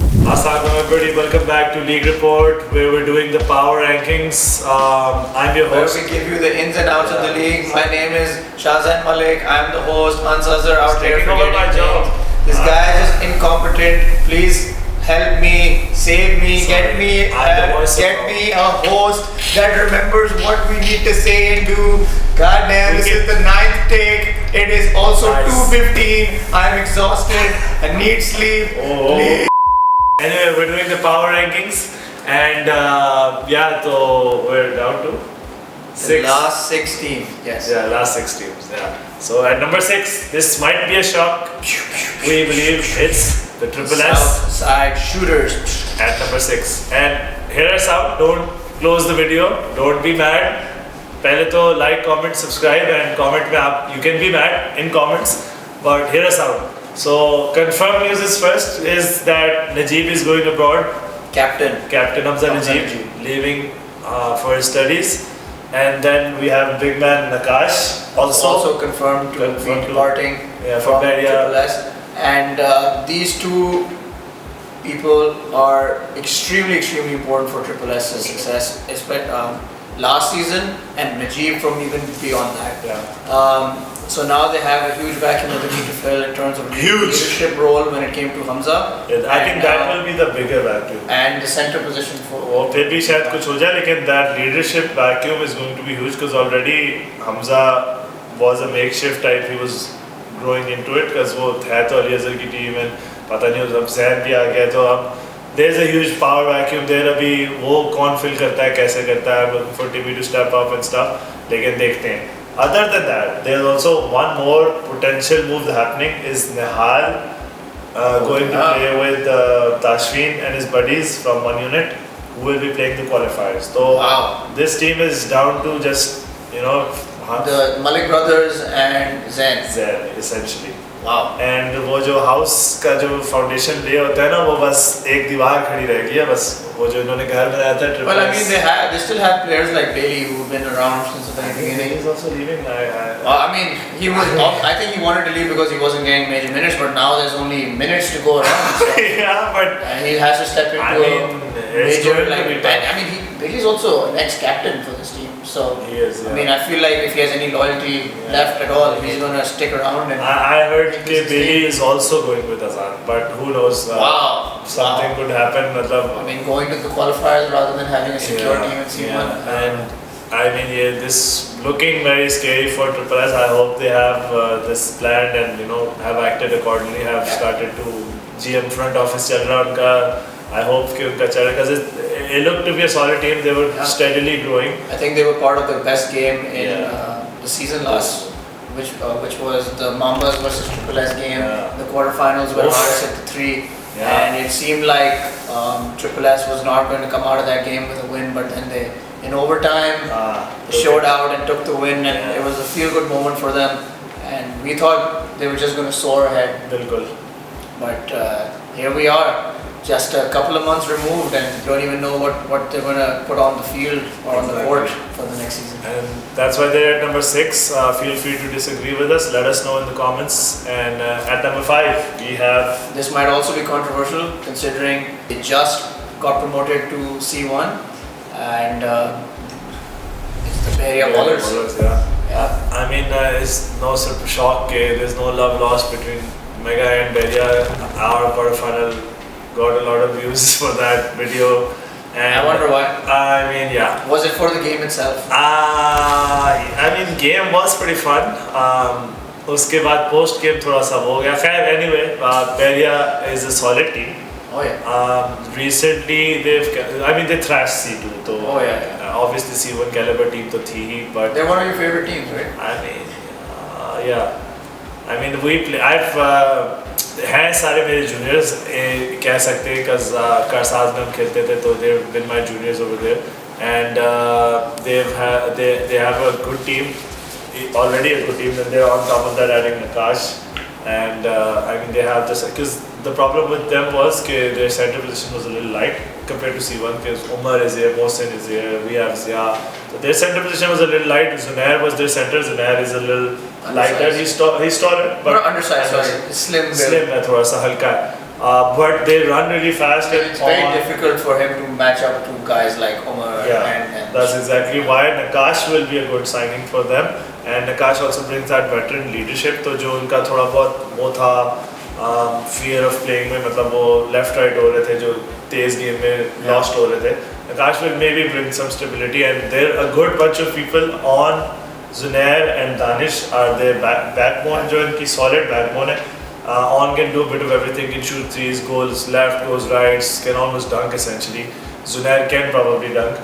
Assalamu everybody, welcome back to League Report where we're doing the power rankings. I'm your Where host. we give you the ins and outs of the league. My name is Shahzain Malik. I'm the host. Ans and Shahzain out here Taking over my job. This guy is just incompetent. Please help me, save me, get me a host that remembers what we need to say and do. God damn, this is the 9th take. It is also 2:15. I'm exhausted. I need sleep. Please. Anyway, we're doing the power rankings and so we're down to The last 6 teams. Yes. Yeah, last 6 teams. Yeah. So at number 6, this might be a shock. We believe it's the Triple S. Southside shooters. At number 6. And hear us out. Don't close the video. Don't be mad. पहले तो like, comment, subscribe and comment में आप you can be mad in comments, but hear us out. So confirmed news is first is that Najib is going abroad. Captain Hamza Najib leaving for his studies, and then we have big man Nakash also confirmed to be departing from Triple S. And these two people are extremely important for Triple S's success, especially last season, and Najib from even beyond that. So now they have a huge vacuum that they need to fill in terms of leadership role when it came to Hamza. I think that will be the bigger vacuum. And the center position for. वो फिर भी शायद कुछ हो जाए, लेकिन that leadership vacuum is going to be huge because already Hamza was a makeshift type. He was growing into it because वो है तो अली अजहर की team and पता नहीं अब ज़ैन भी आ गया तो अब there's a huge power vacuum there. अभी वो कौन fill करता है कैसे करता है, I'm looking for TB to step up and stuff. लेकिन देखते हैं. Other than that, there's also one more potential move happening is Nihal going to play with Tashfeen and his buddies from one unit who will be playing the qualifiers. So this team is down to just the Malik brothers and Zain essentially. Wow. And वो जो house का जो foundation lay होता है ना वो बस एक दीवार खड़ी रहेगी है बस वो जो इन्होंने घर बनाया था. Well, I mean they still have players like Bailey who've been around since the very beginning. He's also leaving. I mean I think he wanted to leave because he wasn't getting major minutes, but now there's only minutes to go around. So yeah, but he has to step into a major Bailey's also an ex-captain for this team. So he is, I mean, I feel like if he has any loyalty left at all, he's gonna stick around. And I heard Bailey is also going with Azan, but who knows? Something could happen. I mean, going to the qualifiers rather than having a secure team in C1. And I mean, this looking very scary for Triple S. I hope they have this planned and have acted accordingly. Have started to GM front office चल रहा उनका. I hope कि उनका चल because it looked to be a solid team. They were steadily growing. I think they were part of the best game in the season last, which was the Mambas versus Triple S game. The quarterfinals where hardest at the 3, and it seemed like Triple S was not going to come out of that game with a win, but then they in overtime showed out and took the win, and it was a feel-good moment for them. And we thought they were just going to soar ahead. बिल्कुल. But here we are. Just a couple of months removed and don't even know what they're going to put on the field or on the court for the next season. And that's why they're at number 6. Feel free to disagree with us. Let us know in the comments. And at number 5, we have... This might also be controversial considering it just got promoted to C1 and it's the Bay Area Ballers. I mean, it's no shock. There's no love lost between Mega and Beria. Our quarterfinal got a lot of views for that video. And I wonder why. I mean, was it for the game itself? I mean, game was pretty fun. उसके बाद post game थोड़ा सा हो गया. Anyway, Beria is a solid team. Oh yeah. Recently they thrashed C2. So obviously C1 caliber team तो थी ही, but they're one of your favorite teams, right? I mean, yeah. I mean, we play. हैं सारे मेरे juniors कह सकते हैं because Karsaz में हम खेलते थे तो they've been my juniors over there and they have a good team already a good team and they're on top of that adding Nakash and I mean they have this because the problem with them was that their center position was a little light compared to C1 because Umar is here, Mohsen is here, we have Zia. So their center position was a little light. Zunair was their center. Zunair is a little lighter. He's taller, but not undersized. Sorry, slim. Slim है थोड़ा सा हल्का है. but they run really fast. And it's very difficult for him to match up to guys like Omar. And that's exactly why Nakash will be a good signing for them. And Nakash also brings that veteran leadership. तो जो उनका थोड़ा बहुत वो था fear of playing में मतलब वो left right हो रहे थे जो तेज game में lost हो रहे थे. Nakash will maybe bring some stability, and they're a good bunch of people on. Zunair and Danish are their backbone, जो इनकी solid backbone है. On can do a bit of everything, can shoot threes, goals left, goes right, can almost dunk essentially. Zunair can probably dunk.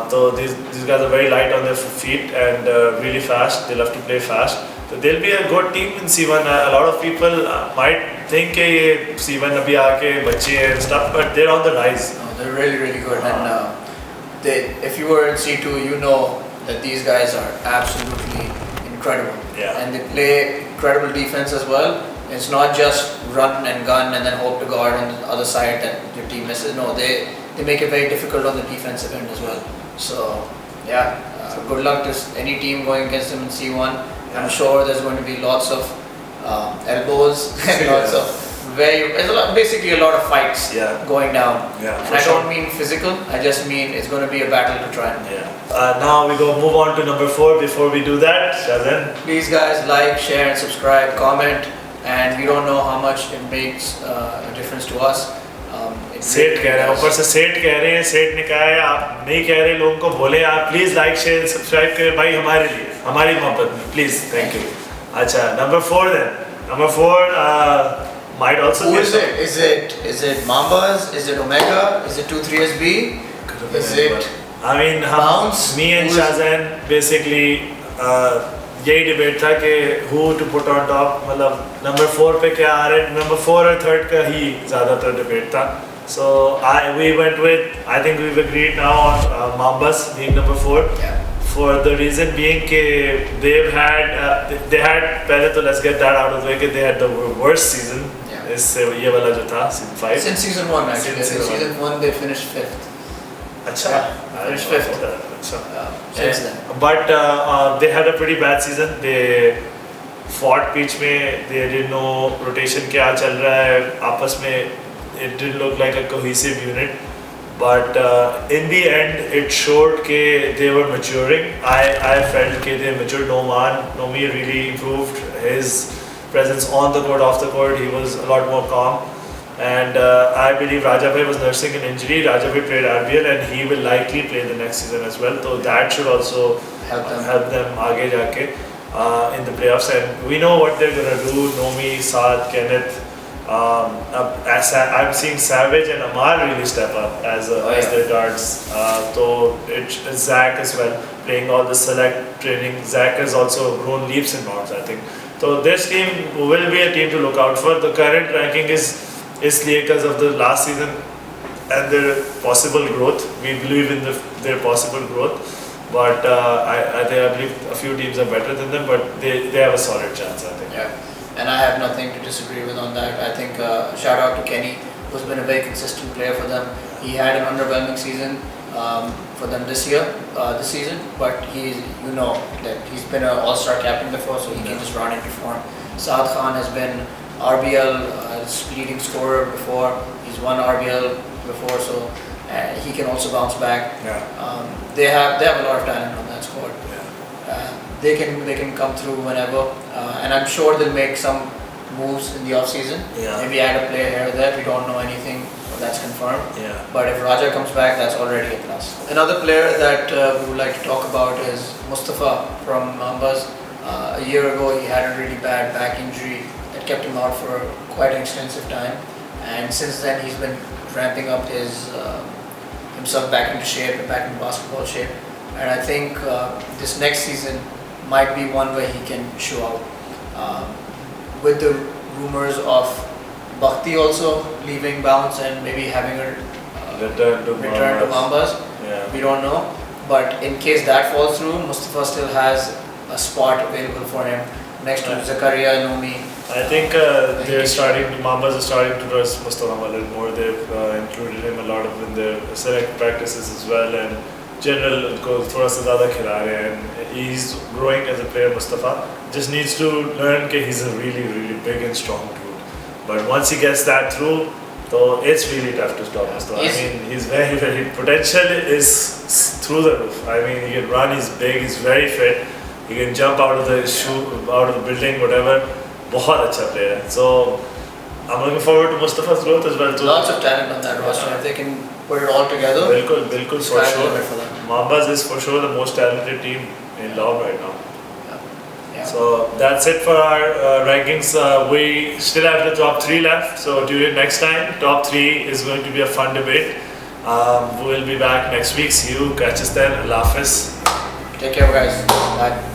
So these guys are very light on their feet and really fast. They love to play fast. So they'll be a good team in C1. A lot of people might think that C1 abhi aake bache and stuff, but they're on the rise. They're really, really good. And if you were in C2, you know that these guys are absolutely incredible. And they play incredible defense as well. It's not just run and gun and then hope to guard on the other side that your team misses. No, they make it very difficult on the defensive end as well. So, good luck to any team going against them in C1. I'm sure there's going to be lots of elbows and lots of basically a lot of fights going down. And I don't mean physical, I just mean it's going to be a battle to try and now we go move on to number 4. Before we do that, Shahzain, please guys like, share and subscribe, comment, and we don't know how much it makes a difference to us. सेठ कह रहे हैं, ऊपर से सेठ कह रहे हैं, सेठ ने कहा है आप नहीं कह रहे, लोगों को बोले आप प्लीज लाइक शेयर सब्सक्राइब करें भाई हमारे लिए, हमारी मोहब्बत में प्लीज. Thank you. अच्छा, number 4 then. Number 4 might also be. Who is it? Is it Mambas? Is it Omega? Is it 23SB? Is it? I mean, me and Shahzain basically यही debate था कि who to put on top. मतलब number 4 पे क्या आ रहे हैं, number 4 और 3rd का ही ज़्यादातर डिबेट था. So we went with, I think we've agreed now on Mambas being number 4. For the reason being that they've had they had पहले तो let's get that out of the way कि they had the worst season. इससे ये वाला जो था season 5. Since season 1 actually. Since season 1 they finished 5th. अच्छा. Finished 5th. Since then. But they had a pretty bad season. They fought pitch में, they didn't know rotation क्या चल रहा है आपस में. It didn't look like a cohesive unit. But in the end, it showed that they were maturing. I felt that they matured. Nomi really improved his presence on the court, off the court. He was a lot more calm. And I believe Rajabhai was nursing an injury. Rajabhai played RBL and he will likely play the next season as well. So that should also help them aage jaake in the playoffs. And we know what they're going to do. Nomi, Saad, Kenneth. I'm seeing Savage and Amar really step up as their guards. So it's Zach as well playing all the select training. Zach has also grown leaps and bounds, I think. So this team will be a team to look out for. The current ranking is because of the last season and their possible growth. We believe in their possible growth, but I believe a few teams are better than them, but they have a solid chance, I think. And I have nothing to disagree with on that. I think shout out to Kenny, who's been a very consistent player for them. He had an underwhelming season for them this season, but that he's been an all-star captain before, so he can just run into form. Saad Khan has been RBL leading scorer before. He's won RBL before, so he can also bounce back. They have a lot of talent on that squad. They can come through whenever, and I'm sure they'll make some moves in the off season. Maybe add a player here or there. We don't know anything that's confirmed. But if Raja comes back, that's already a plus. Another player that we would like to talk about is Mustafa from Mambas. A year ago, he had a really bad back injury that kept him out for quite an extensive time, and since then he's been ramping up himself back into shape, back into basketball shape. And I think this next season might be one where he can show out. With the rumors of Bhakti also leaving Bounce and maybe having a return to Mambas. We don't know. But in case that falls through, Mustafa still has a spot available for him next to Zakaria, Nomi. I think Mambas are starting to trust Mustafa a little more. They've included him a lot in their select practices as well, and general को थोड़ा सा ज़्यादा खिला रहे हैं. And he's growing as a player. Mustafa just needs to learn that he's a really big and strong dude. But once he gets that through, so it's really tough to stop him. So, I mean, he's very potential is through the roof. I mean, he can run, he's big, he's very fit. He can jump out of the out of the building, whatever. बहुत अच्छा player है. So I'm looking forward to Mustafa's growth as well too. Lots of talent on that roster. If they can put it all together. बिल्कुल for sure. Mambas is for sure the most talented team in Laos right now. Yeah. So that's it for our rankings. We still have the top 3 left. So tune in next time. Top 3 is going to be a fun debate. We will be back next week. See you. Catch us then. Allah Hafiz. Take care, guys. Bye.